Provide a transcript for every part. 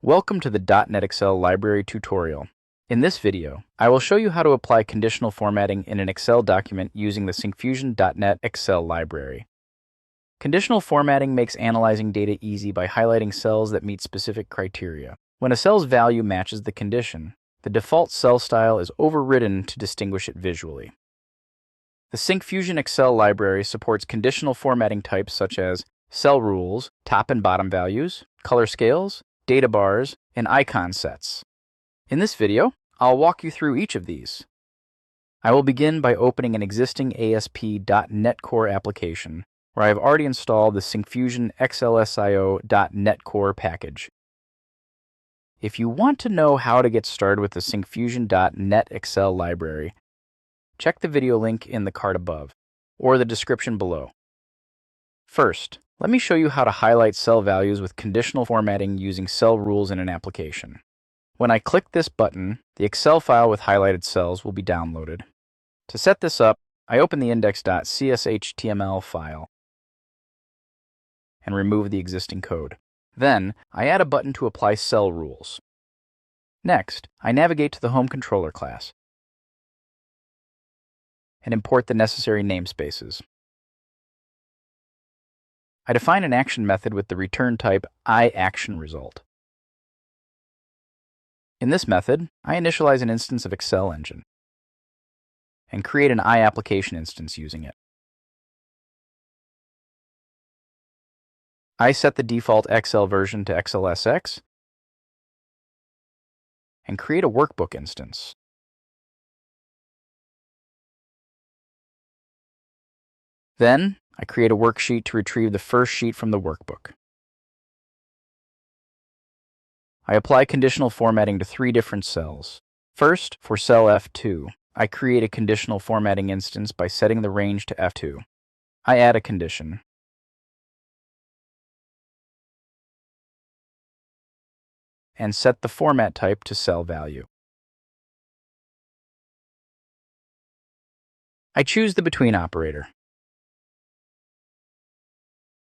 Welcome to the .NET Excel Library tutorial. In this video, I will show you how to apply conditional formatting in an Excel document using the Syncfusion .NET Excel Library. Conditional formatting makes analyzing data easy by highlighting cells that meet specific criteria. When a cell's value matches the condition, the default cell style is overridden to distinguish it visually. The Syncfusion Excel Library supports conditional formatting types such as cell rules, top and bottom values, color scales, data bars, and icon sets. In this video, I'll walk you through each of these. I will begin by opening an existing ASP.NET Core application where I have already installed the Syncfusion XLSIO.NET Core package. If you want to know how to get started with the Syncfusion.NET Excel library, check the video link in the card above or the description below. First, let me show you how to highlight cell values with conditional formatting using cell rules in an application. When I click this button, the Excel file with highlighted cells will be downloaded. To set this up, I open the index.cshtml file and remove the existing code. Then, I add a button to apply cell rules. Next, I navigate to the Home Controller class and import the necessary namespaces. I define an action method with the return type iActionResult. In this method, I initialize an instance of Excel Engine and create an iApplication instance using it. I set the default Excel version to XLSX and create a workbook instance. Then, I create a worksheet to retrieve the first sheet from the workbook. I apply conditional formatting to 3 different cells. First, for cell F2, I create a conditional formatting instance by setting the range to F2. I add a condition. And set the format type to cell value. I choose the between operator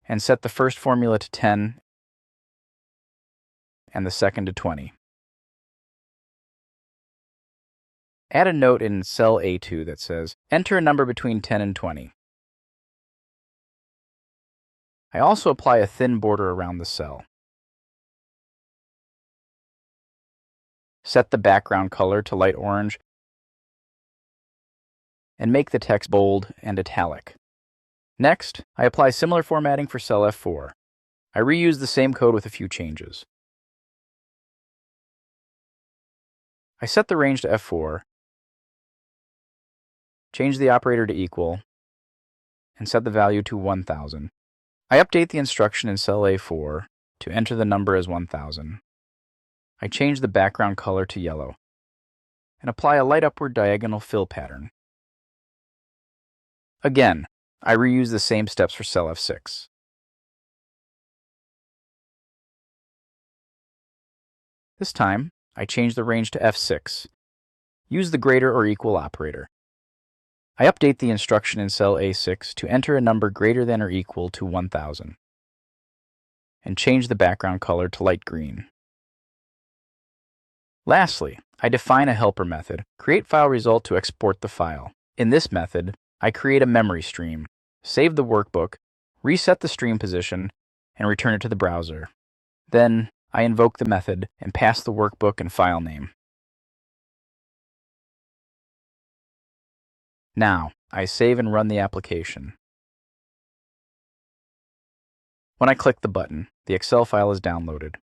and set the first formula to 10 and the second to 20. Add a note in cell A2 that says, enter a number between 10 and 20. I also apply a thin border around the cell. Set the background color to light orange and make the text bold and italic. Next, I apply similar formatting for cell F4. I reuse the same code with a few changes. I set the range to F4, change the operator to equal, and set the value to 1000. I update the instruction in cell A4 to enter the number as 1000. I change the background color to yellow and apply a light upward diagonal fill pattern. Again, I reuse the same steps for cell F6. This time, I change the range to F6. Use the greater or equal operator. I update the instruction in cell A6 to enter a number greater than or equal to 1000 and change the background color to light green. Lastly, I define a helper method, create file result to export the file. In this method, I create a memory stream, save the workbook, reset the stream position, and return it to the browser. Then, I invoke the method and pass the workbook and file name. Now, I save and run the application. When I click the button, the Excel file is downloaded.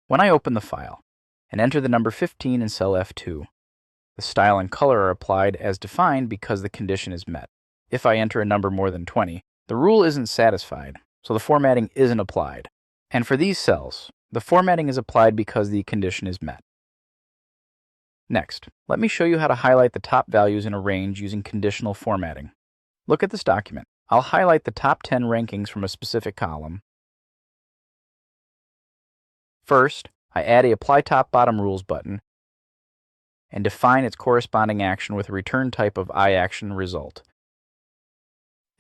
When I open the file and enter the number 15 in cell F2, the style and color are applied as defined because the condition is met. If I enter a number more than 20, the rule isn't satisfied, so the formatting isn't applied. And for these cells, the formatting is applied because the condition is met. Next, let me show you how to highlight the top values in a range using conditional formatting. Look at this document. I'll highlight the top 10 rankings from a specific column. First, I add a Apply Top Bottom Rules button and define its corresponding action with a return type of iActionResult.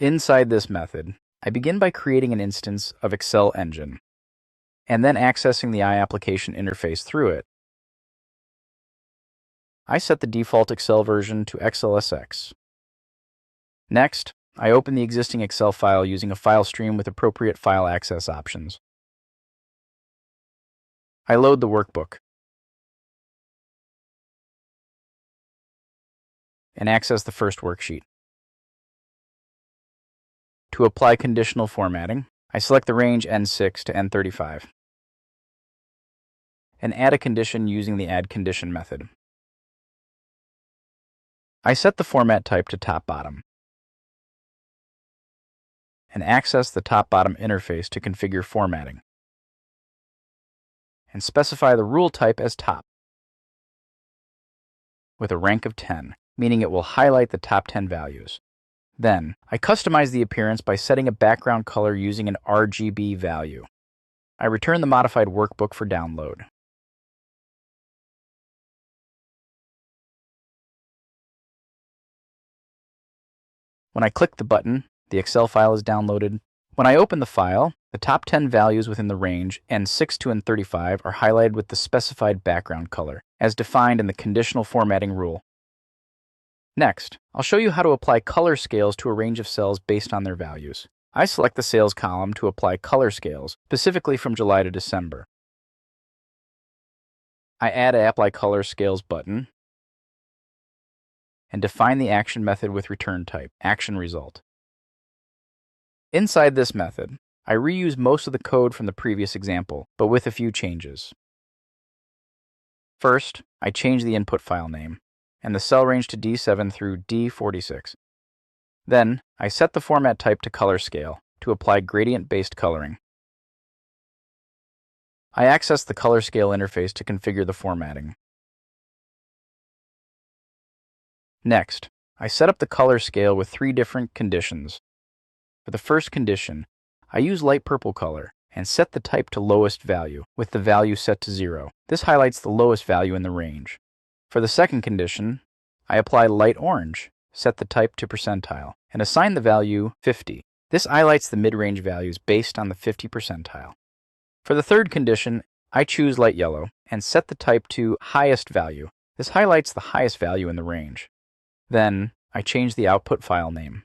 Inside this method, I begin by creating an instance of Excel Engine. and then accessing the iApplication interface through it. I set the default Excel version to XLSX. Next, I open the existing Excel file using a file stream with appropriate file access options. I load the workbook and access the first worksheet. To apply conditional formatting, I select the range N6 to N35 and add a condition using the add condition method. I set the format type to top-bottom and access the top-bottom interface to configure formatting and specify the rule type as top with a rank of 10, meaning it will highlight the top 10 values. Then, I customize the appearance by setting a background color using an RGB value. I return the modified workbook for download. When I click the button, the Excel file is downloaded. When I open the file, the top 10 values within the range N6 to N35 are highlighted with the specified background color, as defined in the conditional formatting rule. Next, I'll show you how to apply color scales to a range of cells based on their values. I select the sales column to apply color scales, specifically from July to December. I add an Apply Color Scales button and define the action method with return type, action result. Inside this method, I reuse most of the code from the previous example, but with a few changes. First, I change the input file name and the cell range to D7 through D46. Then, I set the format type to color scale to apply gradient-based coloring. I access the color scale interface to configure the formatting. Next, I set up the color scale with 3 different conditions. For the first condition, I use light purple color and set the type to lowest value, with the value set to 0. This highlights the lowest value in the range. For the second condition, I apply light orange, set the type to percentile, and assign the value 50. This highlights the mid-range values based on the 50 percentile. For the third condition, I choose light yellow and set the type to highest value. This highlights the highest value in the range. Then, I change the output file name.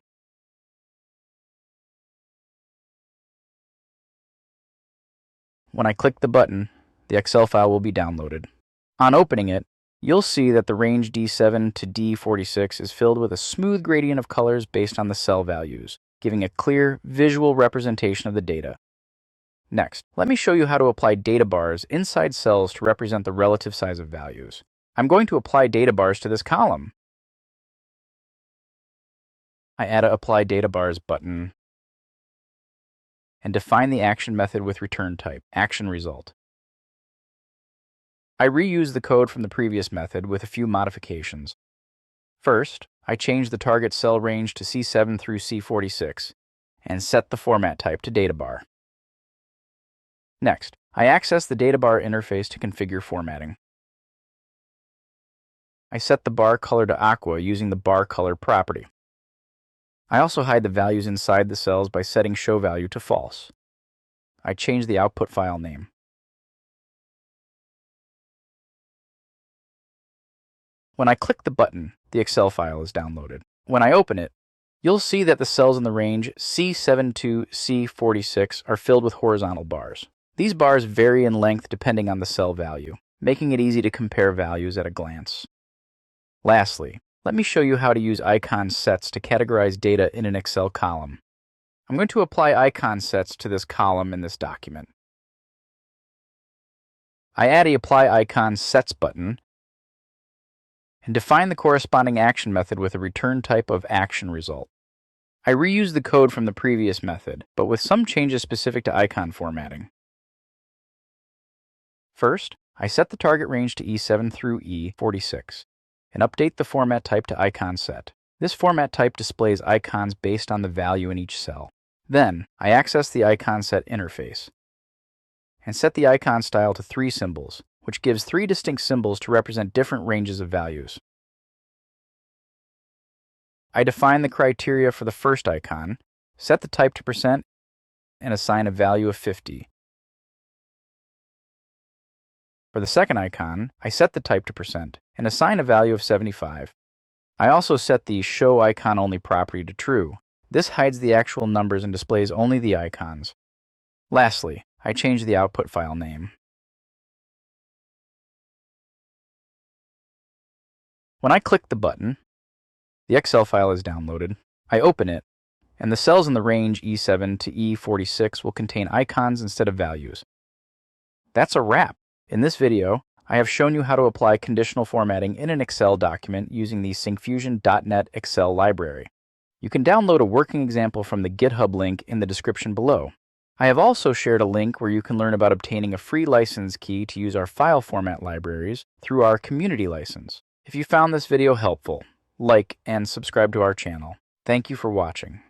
When I click the button, the Excel file will be downloaded. On opening it, you'll see that the range D7 to D46 is filled with a smooth gradient of colors based on the cell values, giving a clear, visual representation of the data. Next, let me show you how to apply data bars inside cells to represent the relative size of values. I'm going to apply data bars to this column. I add a Apply Data Bars button and define the action method with return type, action result. I reuse the code from the previous method with a few modifications. First, I change the target cell range to C7 through C46 and set the format type to data bar. Next, I access the data bar interface to configure formatting. I set the bar color to aqua using the bar color property. I also hide the values inside the cells by setting show value to false. I change the output file name. When I click the button, the Excel file is downloaded. When I open it, you'll see that the cells in the range C7 to C46 are filled with horizontal bars. These bars vary in length depending on the cell value, making it easy to compare values at a glance. Lastly, let me show you how to use icon sets to categorize data in an Excel column. I'm going to apply icon sets to this column in this document. I add a Apply Icon Sets button and define the corresponding action method with a return type of action result. I reuse the code from the previous method, but with some changes specific to icon formatting. First, I set the target range to E7 through E46 and update the format type to icon set. This format type displays icons based on the value in each cell. Then, I access the icon set interface and set the icon style to 3 symbols, which gives 3 distinct symbols to represent different ranges of values. I define the criteria for the first icon, set the type to percent, and assign a value of 50. For the second icon, I set the type to % and assign a value of 75. I also set the Show Icon Only property to true. This hides the actual numbers and displays only the icons. Lastly, I change the output file name. When I click the button, the Excel file is downloaded. I open it, and the cells in the range E7 to E46 will contain icons instead of values. That's a wrap. In this video, I have shown you how to apply conditional formatting in an Excel document using the Syncfusion .NET Excel Library. You can download a working example from the GitHub link in the description below. I have also shared a link where you can learn about obtaining a free license key to use our file format libraries through our community license. If you found this video helpful, like and subscribe to our channel. Thank you for watching.